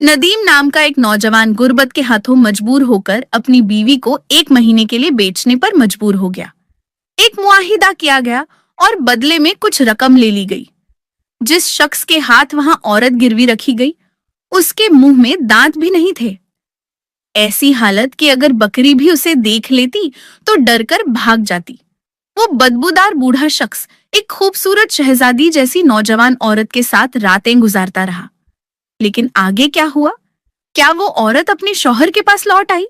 नदीम नाम का एक नौजवान गुर्बत के हाथों मजबूर होकर अपनी बीवी को 1 महीने के लिए बेचने पर मजबूर हो गया। एक मुआहिदा किया गया और बदले में कुछ रकम ले ली गई। जिस शख्स के हाथ वहां औरत गिरवी रखी गई, उसके मुंह में दांत भी नहीं थे। ऐसी हालत कि अगर बकरी भी उसे देख लेती तो डरकर भाग जाती। वो बदबूदार बूढ़ा शख्स एक खूबसूरत शहजादी जैसी नौजवान औरत के साथ रातें गुजारता रहा। लेकिन आगे क्या हुआ? क्या वो औरत अपने शौहर के पास लौट आई,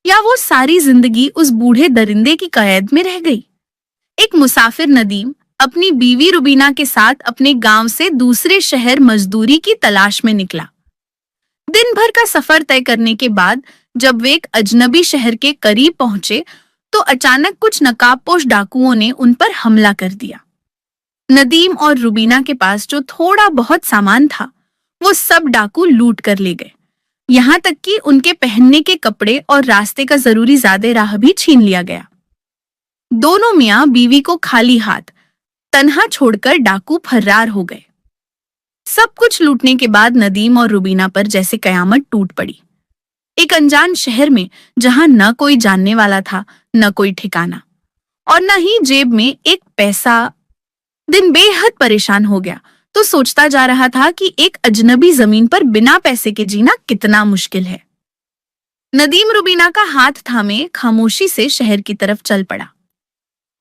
या वो सारी जिंदगी उस बूढ़े दरिंदे की कैद में रह गई? एक मुसाफिर नदीम अपनी बीवी रुबीना के साथ अपने गांव से दूसरे शहर मजदूरी की तलाश में निकला। दिन भर का सफर तय करने के बाद जब वे एक अजनबी शहर के करीब पहुंचे तो अचानक कुछ नकाबपोश डाकुओं ने उन पर हमला कर दिया। नदीम और रुबीना के पास जो थोड़ा बहुत सामान था वो सब डाकू लूट कर ले गए। यहाँ तक कि उनके पहनने के कपड़े और रास्ते का जरूरी ज़ादे राह भी छीन लिया गया। दोनों मियाँ बीवी को खाली हाथ तन्हा छोड़कर डाकू फरार हो गए। सब कुछ लूटने के बाद नदीम और रुबीना पर जैसे कयामत टूट पड़ी। एक अनजान शहर में जहां न कोई जानने वाला था, न कोई ठिकाना और न ही जेब में एक पैसा। दिन बेहद परेशान हो गया तो सोचता जा रहा था कि एक अजनबी जमीन पर बिना पैसे के जीना कितना मुश्किल है। नदीम रुबीना का हाथ थामे खामोशी से शहर की तरफ चल पड़ा।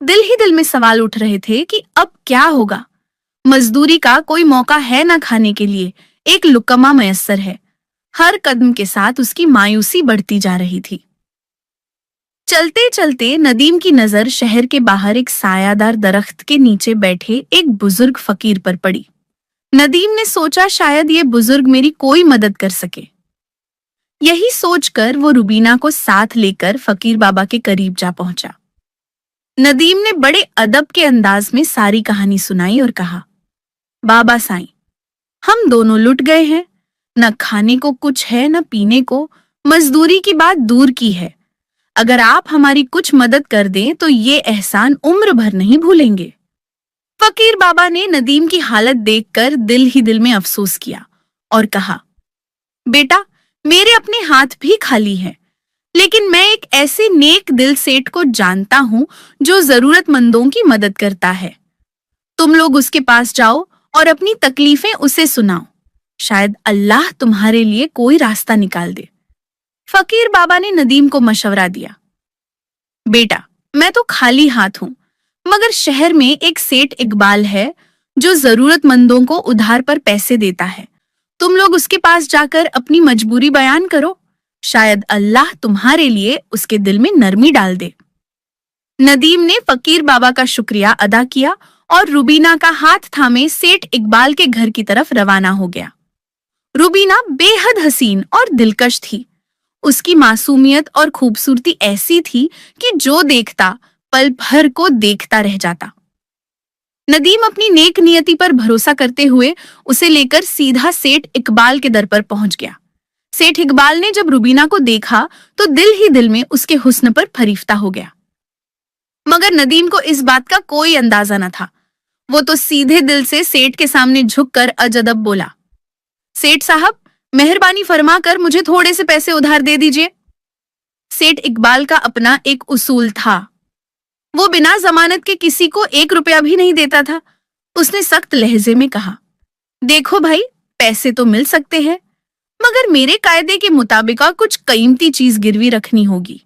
दिल ही दिल में सवाल उठ रहे थे कि अब क्या होगा। मजदूरी का कोई मौका है न खाने के लिए, एक लुकमा मयस्सर है। हर कदम के साथ उसकी मायूसी बढ़ती जा रही थी। चलते चलते नदीम की नजर शहर के बाहर एक सायादार दरख्त के नीचे बैठे एक बुजुर्ग फकीर पर पड़ी। नदीम ने सोचा शायद ये बुजुर्ग मेरी कोई मदद कर सके। यही सोचकर वो रुबीना को साथ लेकर फकीर बाबा के करीब जा पहुंचा। नदीम ने बड़े अदब के अंदाज में सारी कहानी सुनाई और कहा, बाबा साईं, हम दोनों लुट गए हैं। न खाने को कुछ है न पीने को, मजदूरी की बात दूर की है। अगर आप हमारी कुछ मदद कर दें तो ये एहसान उम्र भर नहीं भूलेंगे। फकीर बाबा ने नदीम की हालत देखकर दिल ही दिल में अफसोस किया और कहा, बेटा, मेरे अपने हाथ भी खाली हैं, लेकिन मैं एक ऐसे नेक दिल सेठ को जानता हूं जो जरूरतमंदों की मदद करता है। तुम लोग उसके पास जाओ और अपनी तकलीफें उसे सुनाओ। शायद अल्लाह तुम्हारे लिए कोई रास्ता निकाल दे। फकीर बाबा ने नदीम को मशवरा दिया, बेटा, मैं तो खाली हाथ हूं, मगर शहर में एक सेठ इकबाल है जो जरूरतमंदों को उधार पर पैसे देता है। तुम लोग उसके पास जाकर अपनी मजबूरी बयान करो। शायद अल्लाह तुम्हारे लिए उसके दिल में नरमी डाल दे। नदीम ने फकीर बाबा का शुक्रिया अदा किया और रुबीना का हाथ थामे सेठ इकबाल के घर की तरफ रवाना हो गया। रुबीना बेहद हसीन और दिलकश थी। उसकी मासूमियत और खूबसूरती ऐसी थी कि जो देखता पल भर को देखता रह जाता। नदीम अपनी नेक नियति पर भरोसा करते हुए उसे लेकर सीधा सेठ इकबाल के दर पर पहुंच गया। सेठ इकबाल ने जब रुबीना को देखा तो दिल ही दिल में उसके हुस्न पर फरीफ्ता हो गया। मगर नदीम को इस बात का कोई अंदाजा न था। वो तो सीधे दिल से सेठ के सामने झुककर अजदब बोला, सेठ साहब, मेहरबानी फरमा कर मुझे थोड़े से पैसे उधार दे दीजिए। सेठ इकबाल का अपना एक उसूल था। वो बिना जमानत के किसी को 1 रुपया भी नहीं देता था। उसने सख्त लहजे में कहा, देखो भाई, पैसे तो मिल सकते हैं, मगर मेरे कायदे के मुताबिक कुछ कीमती चीज गिरवी रखनी होगी।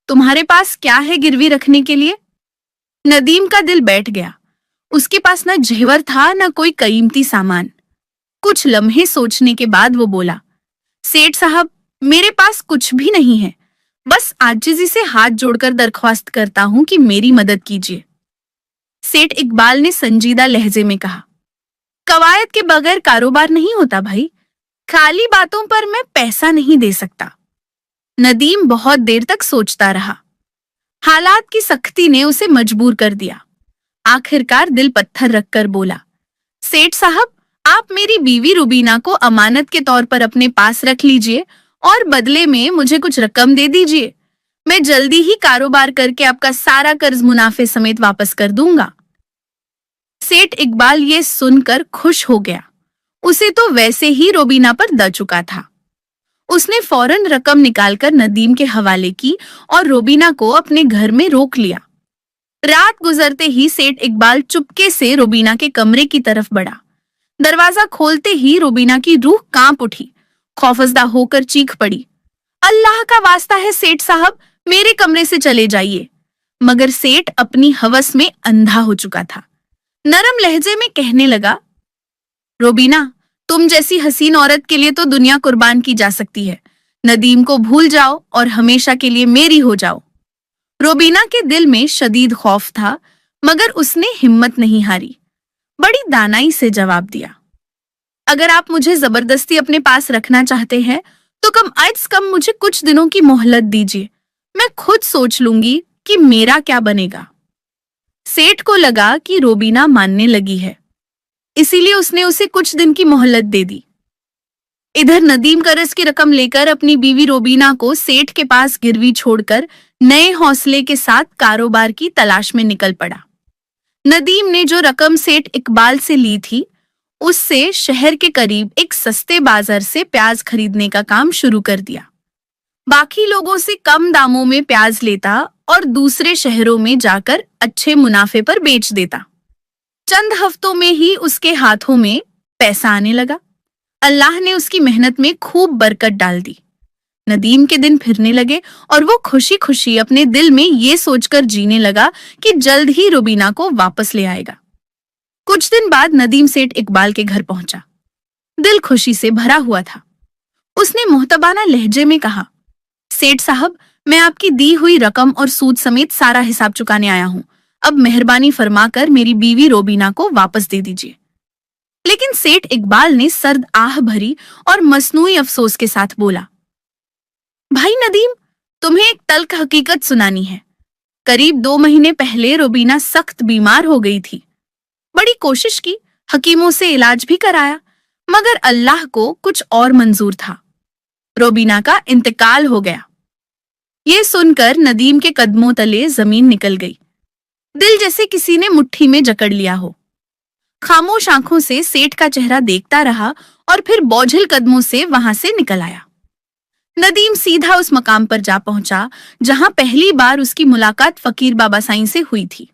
तुम्हारे पास क्या है गिरवी रखने के लिए? नदीम का दिल बैठ गया। उसके पास न जेवर था न कोई कीमती सामान। कुछ लम्हे सोचने के बाद वो बोला, सेठ साहब, मेरे पास कुछ भी नहीं है। बस आजिज़ी से हाथ जोड़कर दरख्वास्त करता हूं कि मेरी मदद कीजिए। सेठ इकबाल ने संजीदा लहजे में कहा, कवायद के बगैर कारोबार नहीं होता भाई। खाली बातों पर मैं पैसा नहीं दे सकता। नदीम बहुत देर तक सोचता रहा। हालात की सख्ती ने उसे मजबूर कर दिया। आखिरकार दिल पत्थर रखकर बोला, सेठ साहब, आप मेरी बीवी रुबीना को अमानत के तौर पर अपने पास रख लीजिए और बदले में मुझे कुछ रकम दे दीजिए। मैं जल्दी ही कारोबार करके आपका सारा कर्ज मुनाफे समेत वापस कर दूंगा। सेठ इकबाल ये सुनकर खुश हो गया। उसे तो वैसे ही रुबीना पर द चुका था। उसने फौरन रकम निकालकर नदीम के हवाले की और रोबीना को अपने घर में रोक लिया। रात गुजरते ही सेठ इकबाल चुपके से रोबीना के कमरे की तरफ बढ़ा। दरवाजा खोलते ही रोबीना की रूह कांप उठी, खौफजदा होकर चीख पड़ी, अल्लाह का वास्ता है सेठ साहब, मेरे कमरे से चले जाइए। मगर सेठ अपनी हवस में अंधा हो चुका था। नरम लहजे में कहने लगा, रोबीना, तुम जैसी हसीन औरत के लिए तो दुनिया कुर्बान की जा सकती है। नदीम को भूल जाओ और हमेशा के लिए मेरी हो जाओ। रोबीना के दिल में शदीद खौफ था, मगर उसने हिम्मत नहीं हारी। बड़ी दानाई से जवाब दिया, अगर आप मुझे जबरदस्ती अपने पास रखना चाहते हैं तो कम अज कम मुझे कुछ दिनों की मोहलत दीजिए। मैं खुद सोच लूंगी कि मेरा क्या बनेगा। सेठ को लगा कि रोबीना मानने लगी है, इसीलिए उसने उसे कुछ दिन की मोहलत दे दी। इधर नदीम कर्ज की रकम लेकर अपनी बीवी रोबीना को सेठ के पास गिरवी छोड़कर नए हौसले के साथ कारोबार की तलाश में निकल पड़ा। नदीम ने जो रकम सेठ इकबाल से ली थी, उससे शहर के करीब एक सस्ते बाजार से प्याज खरीदने का काम शुरू कर दिया। बाकी लोगों से कम दामों में प्याज लेता और दूसरे शहरों में जाकर अच्छे मुनाफे पर बेच देता। चंद हफ्तों में ही उसके हाथों में पैसा आने लगा। अल्लाह ने उसकी मेहनत में खूब बरकत डाल दी। नदीम के दिन फिरने लगे और वो खुशी खुशी अपने दिल में ये सोचकर जीने लगा कि जल्द ही रुबीना को वापस ले आएगा। कुछ दिन बाद नदीम सेठ इकबाल के घर पहुंचा। दिल खुशी से भरा हुआ था। उसने मोहतबाना लहजे में कहा, सेठ साहब, मैं आपकी दी हुई रकम और सूद समेत सारा हिसाब चुकाने आया हूं। अब मेहरबानी फरमाकर मेरी बीवी रोबीना को वापस दे दीजिए। लेकिन सेठ इकबाल ने सर्द आह भरी और मसनूई अफसोस के साथ बोला, भाई नदीम, तुम्हें एक तल्ख हकीकत सुनानी है। करीब 2 महीने पहले रोबीना सख्त बीमार हो गई थी। बड़ी कोशिश की, हकीमों से इलाज भी कराया, मगर अल्लाह को कुछ और मंजूर था। रोबीना का इंतकाल हो गया। ये सुनकर नदीम के कदमों तले जमीन निकल गई। दिल जैसे किसी ने मुट्ठी में जकड़ लिया हो। खामोश आंखों से सेठ का चेहरा देखता रहा और फिर बोझिल कदमों से वहां से निकल आया। नदीम सीधा उस मकाम पर जा पहुंचा जहां पहली बार उसकी मुलाकात फकीर बाबा साईं से हुई थी।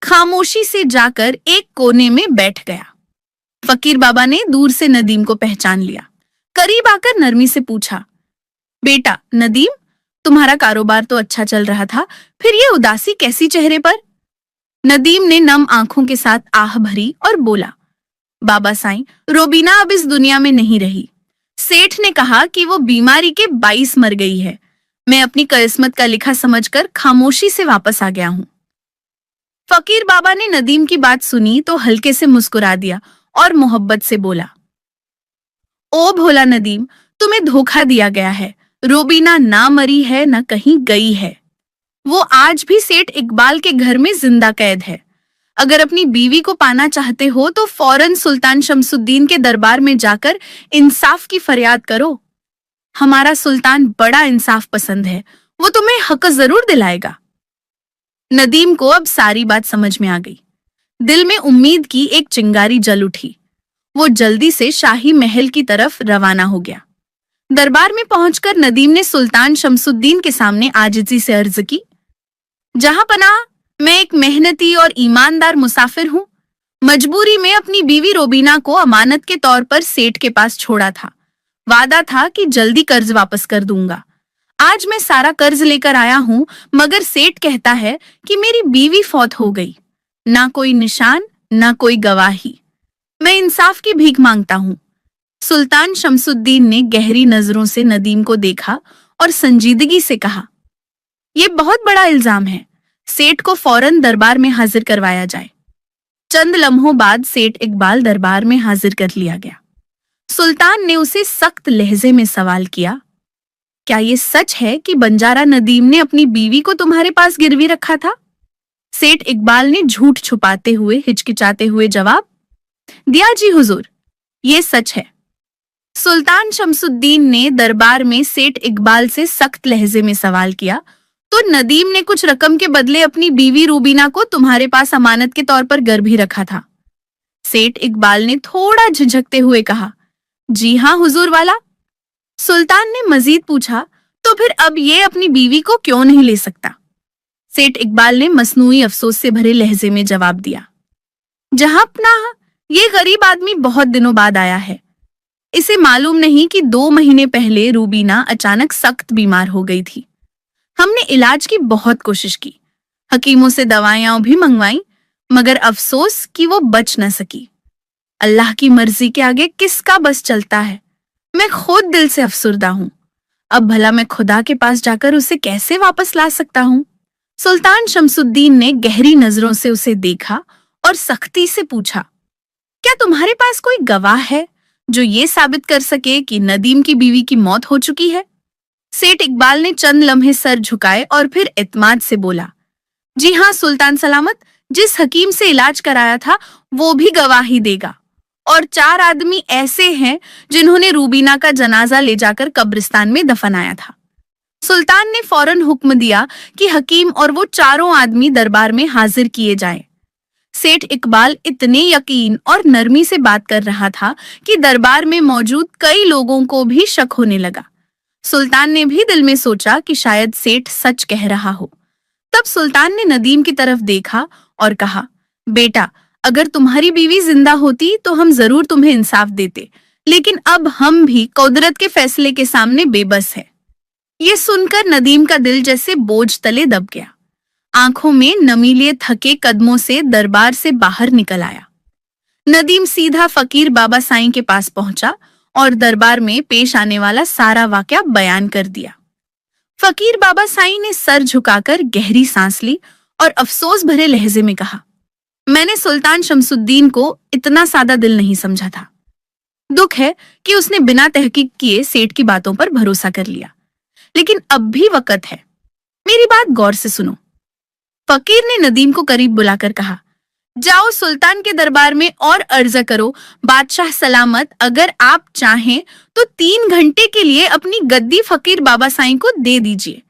खामोशी से जाकर एक कोने में बैठ गया। फकीर बाबा ने दूर से नदीम को पहचान लिया। करीब आकर नरमी से पूछा, बेटा नदीम, तुम्हारा कारोबार तो अच्छा चल रहा था, फिर ये उदासी कैसी चेहरे पर? नदीम ने नम आंखों के साथ आह भरी और बोला, बाबा साईं, रोबीना अब इस दुनिया में नहीं रही। सेठ ने कहा कि वो बीमारी के 22 मर गई है। मैं अपनी किस्मत का लिखा समझकर खामोशी से वापस आ गया हूँ। फकीर बाबा ने नदीम की बात सुनी तो हल्के से मुस्कुरा दिया और मोहब्बत से बोला, ओ भोला नदीम, तुम्हें धोखा दिया गया है। रोबीना ना मरी है न कहीं गई है। वो आज भी सेठ इकबाल के घर में जिंदा कैद है। अगर अपनी बीवी को पाना चाहते हो तो फौरन सुल्तान शमसुद्दीन के दरबार में जाकर इंसाफ की फरियाद करो। हमारा सुल्तान बड़ा इंसाफ पसंद है, वो तुम्हें हक जरूर दिलाएगा। नदीम को अब सारी बात समझ में आ गई। दिल में उम्मीद की एक चिंगारी जल उठी। वो जल्दी से शाही महल की तरफ रवाना हो गया। दरबार में पहुंचकर नदीम ने सुल्तान शमसुद्दीन के सामने आजिजी से अर्ज की, जहां पनाह, मैं एक मेहनती और ईमानदार मुसाफिर हूँ। मजबूरी में अपनी बीवी रोबीना को अमानत के तौर पर सेठ के पास छोड़ा था। वादा था कि जल्दी कर्ज वापस कर दूंगा। आज मैं सारा कर्ज लेकर आया हूँ, मगर सेठ कहता है कि मेरी बीवी फौत हो गई। ना कोई निशान, ना कोई गवाही। मैं इंसाफ की भीख मांगता हूँ। सुल्तान शमसुद्दीन ने गहरी नजरों से नदीम को देखा और संजीदगी से कहा, यह बहुत बड़ा इल्जाम है। सेठ को फौरन दरबार में हाजिर करवाया जाए। चंद लम्हों बाद सेठ इकबाल दरबार में हाजिर कर लिया गया। सुल्तान ने उसे सख्त लहजे में सवाल किया, क्या ये सच है कि बंजारा नदीम ने अपनी बीवी को तुम्हारे पास गिरवी रखा था? सेठ इकबाल ने झूठ छुपाते हुए हिचकिचाते हुए जवाब दिया, जी हुजूर, ये सच है। सुल्तान शमसुद्दीन ने दरबार में सेठ इकबाल से सख्त लहजे में सवाल किया, तो नदीम ने कुछ रकम के बदले अपनी बीवी रूबीना को तुम्हारे पास अमानत के तौर पर गिरवी रखा था? सेठ इकबाल ने थोड़ा झिझकते हुए कहा, जी हाँ हुजूर वाला। सुल्तान ने मजीद पूछा, तो फिर अब ये अपनी बीवी को क्यों नहीं ले सकता? सेठ इकबाल ने मसनूई अफसोस से भरे लहजे में जवाब दिया, जहांपनाह, ये गरीब आदमी बहुत दिनों बाद आया है। इसे मालूम नहीं कि 2 महीने पहले रूबीना अचानक सख्त बीमार हो गई थी। हमने इलाज की बहुत कोशिश की, हकीमों से दवाइयां भी मंगवाई, मगर अफसोस कि वो बच न सकी। अल्लाह की मर्जी के आगे किसका बस चलता है। मैं खुद दिल से अफसुर्दा हूँ। अब भला मैं खुदा के पास जाकर उसे कैसे वापस ला सकता हूँ? सुल्तान शमसुद्दीन ने गहरी नजरों से उसे देखा और सख्ती से पूछा, क्या तुम्हारे पास कोई गवाह है जो ये साबित कर सके कि नदीम की बीवी की मौत हो चुकी है? सेठ इकबाल ने चंद लम्हे सर झुकाए और फिर इत्माद से बोला, जी हाँ सुल्तान सलामत, जिस हकीम से इलाज कराया था वो भी गवाही देगा, और 4 आदमी ऐसे हैं जिन्होंने रूबीना का जनाजा ले जाकर कब्रिस्तान में दफनाया था। सुल्तान ने फौरन हुक्म दिया कि हकीम और वो चारों आदमी दरबार में हाजिर किए जाएं। सेठ इकबाल इतने यकीन और नरमी से बात कर रहा था कि दरबार में मौजूद कई लोगों को भी शक होने लगा। सुल्तान ने भी दिल में सोचा कि शायद सेठ सच कह रहा हो। तब सुल्तान ने नदीम की तरफ देखा और कहा, बेटा, अगर तुम्हारी बीवी जिंदा होती तो हम जरूर तुम्हें इंसाफ देते, लेकिन अब हम भी कुदरत के फैसले के सामने बेबस है। ये सुनकर नदीम का दिल जैसे बोझ तले दब गया। आंखों में नमी लिए थके कदमों से दरबार से बाहर निकल आया। नदीम सीधा फकीर बाबा साईं के पास पहुंचा और दरबार में पेश आने वाला सारा वाकया बयान कर दिया। फकीर बाबा साईं ने सर झुकाकर गहरी सांस ली और अफसोस भरे लहजे में कहा, मैंने सुल्तान शमसुद्दीन को इतना सादा दिल नहीं समझा था। दुख है कि उसने बिना तहकीक किए सेठ की बातों पर भरोसा कर लिया, लेकिन अब भी वक्त है। मेरी बात गौर से सुनो। फकीर ने नदीम को करीब बुलाकर कहा, जाओ सुल्तान के दरबार में और अर्ज करो, बादशाह सलामत अगर आप चाहें तो 3 घंटे के लिए अपनी गद्दी फकीर बाबा साईं को दे दीजिए,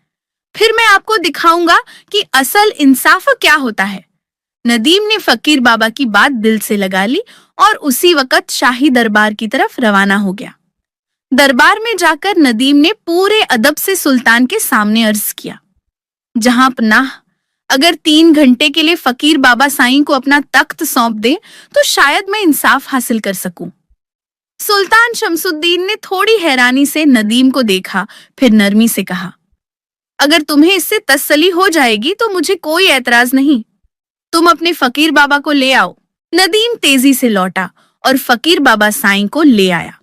फिर मैं आपको दिखाऊंगा कि असल इंसाफ क्या होता है। नदीम ने फकीर बाबा की बात दिल से लगा ली और उसी वक्त शाही दरबार की तरफ रवाना हो गया। दरबार में जाकर नदीम ने पूरे अदब से सुल्तान के सामने अर्ज किया, जहां पनाह, अगर 3 घंटे के लिए फकीर बाबा साईं को अपना तख्त सौंप दे तो शायद मैं इंसाफ हासिल कर सकूं। सुल्तान शमसुद्दीन ने थोड़ी हैरानी से नदीम को देखा, फिर नरमी से कहा, अगर तुम्हें इससे तसल्ली हो जाएगी तो मुझे कोई एतराज नहीं, तुम अपने फकीर बाबा को ले आओ। नदीम तेजी से लौटा और फकीर बाबा साईं को ले आया।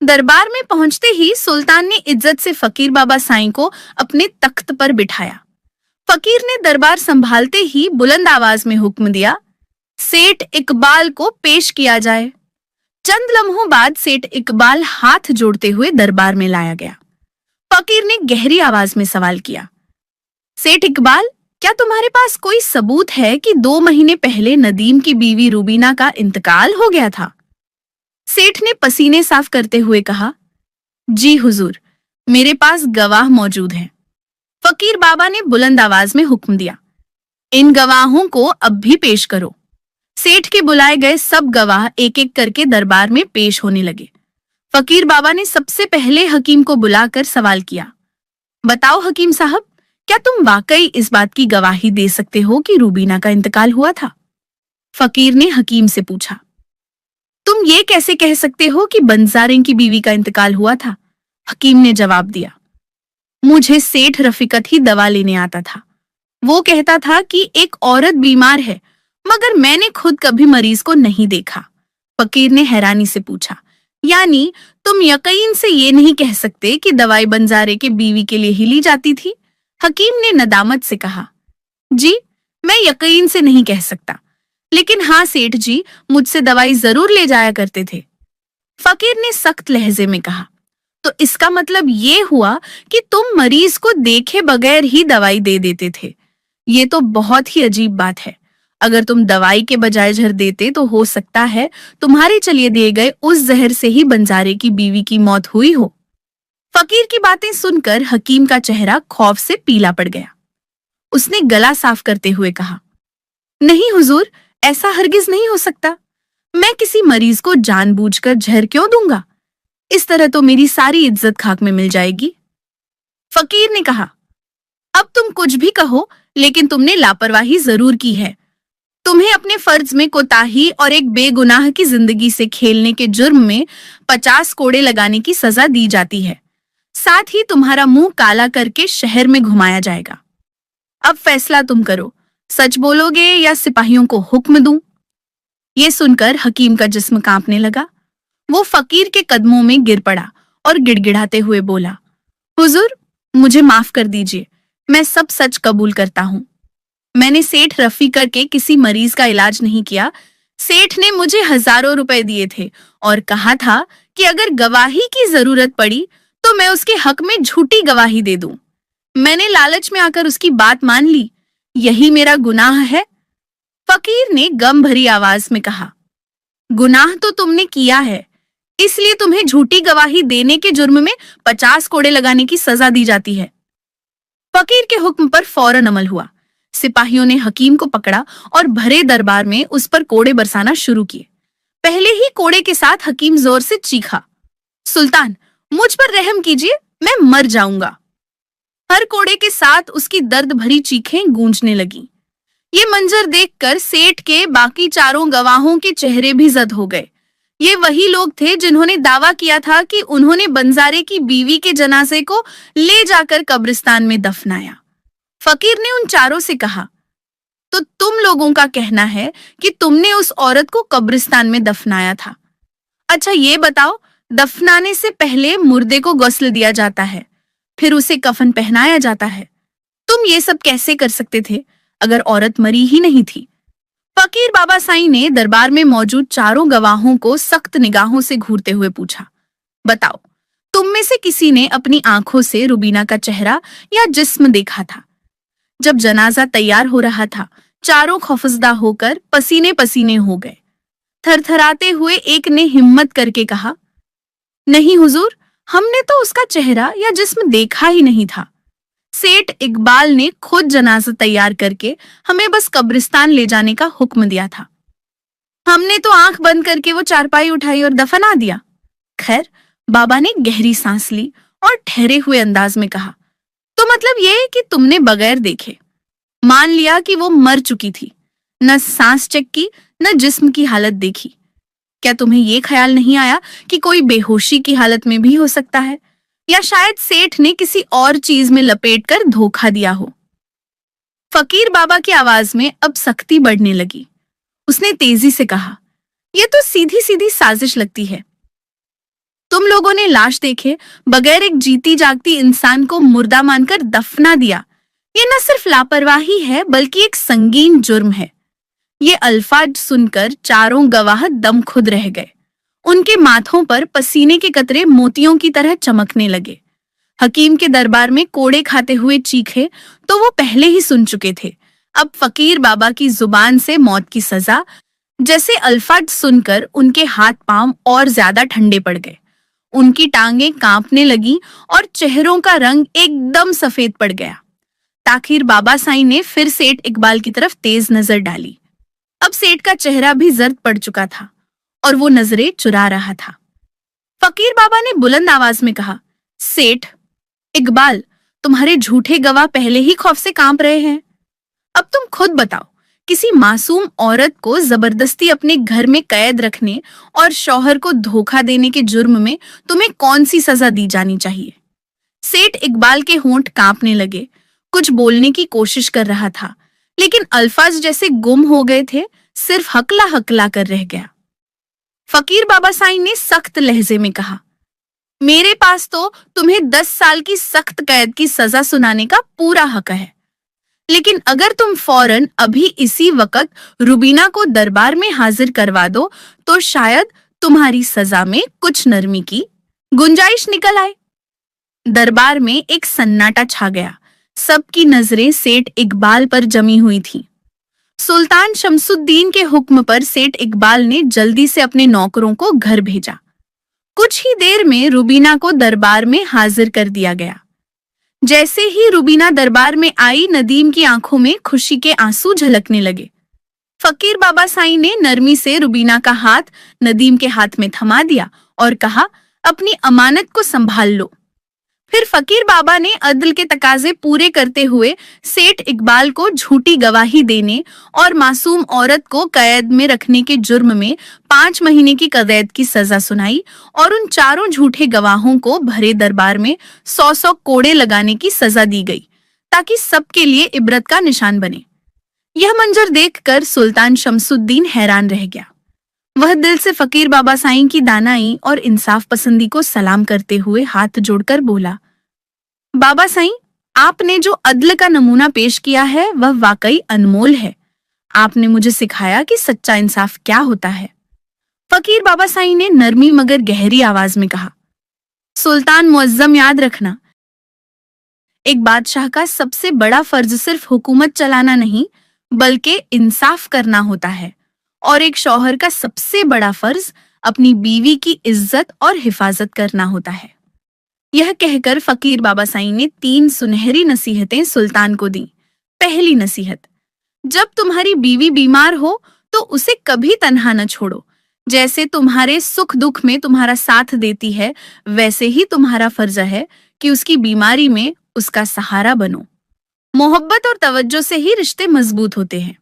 दरबार में पहुंचते ही सुल्तान ने इज्जत से फकीर बाबा साईं को अपने तख्त पर बिठाया। फकीर ने दरबार संभालते ही बुलंद आवाज में हुक्म दिया, सेठ इकबाल को पेश किया जाए। चंद लम्हों बाद सेठ इकबाल हाथ जोड़ते हुए दरबार में लाया गया। फकीर ने गहरी आवाज में सवाल किया, सेठ इकबाल, क्या तुम्हारे पास कोई सबूत है कि 2 महीने पहले नदीम की बीवी रूबीना का इंतकाल हो गया था? सेठ ने पसीने साफ करते हुए कहा, जी हुजूर, मेरे पास गवाह मौजूद हैं। फकीर बाबा ने बुलंद आवाज में हुक्म दिया, इन गवाहों को अब भी पेश करो। सेठ के बुलाए गए सब गवाह एक एक करके दरबार में पेश होने लगे। फकीर बाबा ने सबसे पहले हकीम को बुलाकर सवाल किया, बताओ हकीम साहब, क्या तुम वाकई इस बात की गवाही दे सकते हो कि रूबीना का इंतकाल हुआ था? फकीर ने हकीम से पूछा, तुम ये कैसे कह सकते हो कि बंजारे की बीवी का इंतकाल हुआ था? हकीम ने जवाब दिया, मुझे सेठ रफीकत ही दवा लेने आता था। वो कहता था कि एक औरत बीमार है, मगर मैंने खुद कभी मरीज को नहीं देखा। फकीर ने हैरानी से पूछा, यानी तुम यकीन से ये नहीं कह सकते कि दवाई बंजारे के बीवी के लिए ही ली जाती थी? हकीम ने नदामत से कहा, जी, मैं यकीन से नहीं कह सकता, लेकिन हाँ सेठ जी, मुझसे दवाई जरूर ले जाया करते थे। फकीर ने सख्त लहजे में कहा, तो इसका मतलब ये हुआ कि तुम मरीज को देखे बगैर ही दवाई दे देते थे। ये तो बहुत ही अजीब बात है। अगर तुम दवाई के बजाय जहर देते तो हो सकता है तुम्हारे चलिए दिए गए उस जहर से ही बंजारे की बीवी की मौत हुई हो। फकीर की बातें सुनकर हकीम का चेहरा खौफ से पीला पड़ गया। उसने गला साफ करते हुए कहा, नहीं हुजूर, ऐसा हरगिज नहीं हो सकता। मैं किसी मरीज को जानबूझकर जहर क्यों दूंगा? इस तरह तो मेरी सारी इज्जत खाक में मिल जाएगी। फकीर ने कहा, अब तुम कुछ भी कहो, लेकिन तुमने लापरवाही जरूर की है। तुम्हें अपने फर्ज में कोताही और एक बेगुनाह की जिंदगी से खेलने के जुर्म में 50 कोड़े लगाने की सजा दी जाती है। साथ ही तुम्हारा मुंह काला करके शहर में घुमाया जाएगा। अब फैसला तुम करो, सच बोलोगे या सिपाहियों को हुक्म दूं? ये सुनकर हकीम का जिस्म कांपने लगा। वो फकीर के कदमों में गिर पड़ा और गिड़गिड़ाते हुए बोला, हुजूर, मुझे माफ कर दीजिए, मैं सब सच कबूल करता हूँ। मैंने सेठ रफी करके किसी मरीज का इलाज नहीं किया। सेठ ने मुझे हजारों रुपए दिए थे और कहा था कि अगर गवाही की जरूरत पड़ी तो मैं उसके हक में झूठी गवाही दे दूं। मैंने लालच में आकर उसकी बात मान ली। यही मेरा गुनाह है। फकीर ने गम भरी आवाज में कहा, गुनाह तो तुमने किया है, इसलिए तुम्हें झूठी गवाही देने के जुर्म में 50 कोड़े लगाने की सजा दी जाती है। फकीर के हुक्म पर फौरन अमल हुआ। सिपाहियों ने हकीम को पकड़ा और भरे दरबार में उस पर कोड़े बरसाना शुरू किए। पहले ही कोड़े के साथ हकीम जोर से चीखा, सुल्तान, मुझ पर रहम कीजिए, मैं मर जाऊंगा। हर कोड़े के साथ उसकी दर्द भरी चीखें गूंजने लगीं। ये मंजर देखकर सेठ के बाकी चारों गवाहों के चेहरे भी जद हो गए। ये वही लोग थे जिन्होंने दावा किया था कि उन्होंने बंजारे की बीवी के जनाजे को ले जाकर कब्रिस्तान में दफनाया। फकीर ने उन चारों से कहा, तो तुम लोगों का कहना है कि तुमने उस औरत को कब्रिस्तान में दफनाया था। अच्छा ये बताओ, दफनाने से पहले मुर्दे को गुस्ल दिया जाता है, फिर उसे कफन पहनाया जाता है। तुम ये सब कैसे कर सकते थे अगर औरत मरी ही नहीं थी? फकीर बाबा साईं ने दरबार में मौजूद चारों गवाहों को सख्त निगाहों से घूरते हुए पूछा, बताओ, तुम में से किसी ने अपनी आंखों से रुबीना का चेहरा या जिस्म देखा था? जब जनाजा तैयार हो रहा था, चारों खौफजदा होकर पसीने पसीने हो गए। थरथराते हुए एक ने हिम्मत करके कहा, नहीं हुजूर, हमने तो उसका चेहरा या जिस्म देखा ही नहीं था। सेठ इकबाल ने खुद जनाजा तैयार करके हमें बस कब्रिस्तान ले जाने का हुक्म दिया था। हमने तो आंख बंद करके वो चारपाई उठाई और दफना दिया। खैर, बाबा ने गहरी सांस ली और ठहरे हुए अंदाज में कहा, तो मतलब ये कि तुमने बगैर देखे मान लिया कि वो मर चुकी थी, न सांस चेक की, न जिस्म की हालत देखी। क्या तुम्हें ये ख्याल नहीं आया कि कोई बेहोशी की हालत में भी हो सकता है, या शायद सेठ ने किसी और चीज में लपेटकर धोखा दिया हो? फकीर बाबा की आवाज में अब सख्ती बढ़ने लगी। उसने तेजी से कहा, यह तो सीधी सीधी साजिश लगती है। तुम लोगों ने लाश देखे बगैर एक जीती जागती इंसान को मुर्दा मानकर दफना दिया। ये न सिर्फ लापरवाही है बल्कि एक संगीन जुर्म है। ये अल्फाज सुनकर चारों गवाह दम खुद रह गए। उनके माथों पर पसीने के कतरे मोतियों की तरह चमकने लगे। हकीम के दरबार में कोड़े खाते हुए चीखे तो वो पहले ही सुन चुके थे। अब फकीर बाबा की जुबान से मौत की सजा जैसे अल्फाज सुनकर उनके हाथ पांव और ज्यादा ठंडे पड़ गए। उनकी टांगें कांपने लगी और चेहरों का रंग एकदम सफेद पड़ गया। ताखिर बाबा साईं ने फिर सेठ इकबाल की तरफ तेज नजर डाली। अब सेठ का चेहरा भी जर्द पड़ चुका था और वो नजरें चुरा रहा था। फकीर बाबा ने बुलंद आवाज में कहा, सेठ इकबाल, तुम्हारे झूठे गवाह पहले ही खौफ से कांप रहे हैं। अब तुम खुद बताओ, किसी मासूम औरत को जबरदस्ती अपने घर में कैद रखने और शौहर को धोखा देने के जुर्म में तुम्हें कौन सी सजा दी जानी चाहिए? सेठ इकबाल के होंठ कांपने लगे। कुछ बोलने की कोशिश कर रहा था, लेकिन अल्फाज जैसे गुम हो गए थे, सिर्फ हकला हकला कर रह गया। फकीर बाबा साईं ने सख्त लहजे में कहा, मेरे पास तो तुम्हें 10 साल की सख्त कैद की सजा सुनाने का पूरा हक है, लेकिन अगर तुम फौरन अभी इसी वक्त रुबीना को दरबार में हाजिर करवा दो तो शायद तुम्हारी सजा में कुछ नरमी की गुंजाइश निकल आए। दरबार में एक सन्नाटा छा गया। सबकी नजरें सेठ इकबाल पर जमी हुई थीं। सुल्तान शमसुद्दीन के हुक्म पर सेठ इकबाल ने जल्दी से अपने नौकरों को घर भेजा। कुछ ही देर में रुबीना को दरबार में हाजिर कर दिया गया। जैसे ही रुबीना दरबार में आई, नदीम की आंखों में खुशी के आंसू झलकने लगे। फकीर बाबा साईं ने नरमी से रुबीना का हाथ नदीम के हाथ में थमा दिया और कहा, अपनी अमानत को संभाल लो। फिर फकीर बाबा ने अदल के तकाजे पूरे करते हुए सेठ इकबाल को झूठी गवाही देने और मासूम औरत को कैद में रखने के जुर्म में 5 महीने की कैद की सजा सुनाई और उन चारों झूठे गवाहों को भरे दरबार में 100 कोड़े लगाने की सजा दी गई, ताकि सबके लिए इबरत का निशान बने। यह मंजर देखकर सुल्तान शमसुद्दीन हैरान रह गया। वह दिल से फकीर बाबा साईं की दानाई और इंसाफ पसंदी को सलाम करते हुए हाथ जोड़कर बोला, बाबा साईं, आपने जो अदल का नमूना पेश किया है वह वाकई अनमोल है। आपने मुझे सिखाया कि सच्चा इंसाफ क्या होता है। फकीर बाबा साईं ने नरमी मगर गहरी आवाज में कहा, सुल्तान मुअज्जम, याद रखना, एक बादशाह का सबसे बड़ा फर्ज सिर्फ हुकूमत चलाना नहीं बल्कि इंसाफ करना होता है, और एक शौहर का सबसे बड़ा फर्ज अपनी बीवी की इज्जत और हिफाजत करना होता है। यह कहकर फकीर बाबा साईं ने 3 सुनहरी नसीहतें सुल्तान को दी। पहली नसीहत, जब तुम्हारी बीवी बीमार हो तो उसे कभी तन्हा न छोड़ो। जैसे तुम्हारे सुख दुख में तुम्हारा साथ देती है, वैसे ही तुम्हारा फर्ज है कि उसकी बीमारी में उसका सहारा बनो। मोहब्बत और तवज्जो से ही रिश्ते मजबूत होते हैं।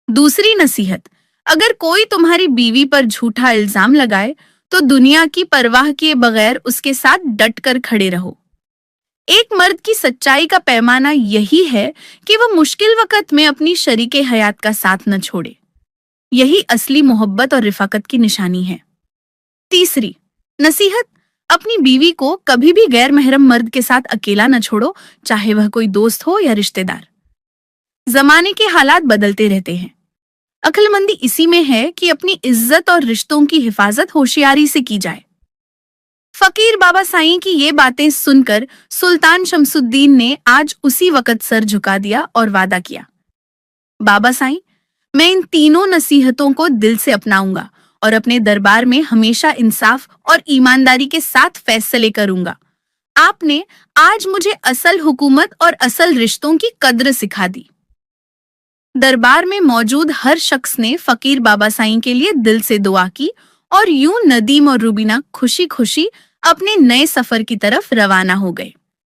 दूसरी नसीहत, अगर कोई तुम्हारी बीवी पर झूठा इल्जाम लगाए तो दुनिया की परवाह किए बगैर उसके साथ डट कर खड़े रहो। एक मर्द की सच्चाई का पैमाना यही है कि वह मुश्किल वक्त में अपनी शरीके हयात का साथ न छोड़े। यही असली मोहब्बत और रिफाकत की निशानी है। तीसरी नसीहत, अपनी बीवी को कभी भी गैर महरम मर्द के साथ अकेला न छोड़ो, चाहे वह कोई दोस्त हो या रिश्तेदार। जमाने के हालात बदलते रहते हैं। अक्लमंदी इसी में है कि अपनी इज्जत और रिश्तों की हिफाजत होशियारी से की जाए। फकीर बाबा साईं की ये बातें सुनकर सुल्तान शमसुद्दीन ने आज उसी वक्त सर झुका दिया और वादा किया, बाबा साईं, मैं इन तीनों नसीहतों को दिल से अपनाऊंगा और अपने दरबार में हमेशा इंसाफ और ईमानदारी के साथ फैसले करूंगा। आपने आज मुझे असल हुकूमत और असल रिश्तों की कद्र सिखा दी। दरबार में मौजूद हर शख्स ने फकीर बाबा साईं के लिए दिल से दुआ की और यूं नदीम और रुबीना खुशी खुशी अपने नए सफर की तरफ रवाना हो गए।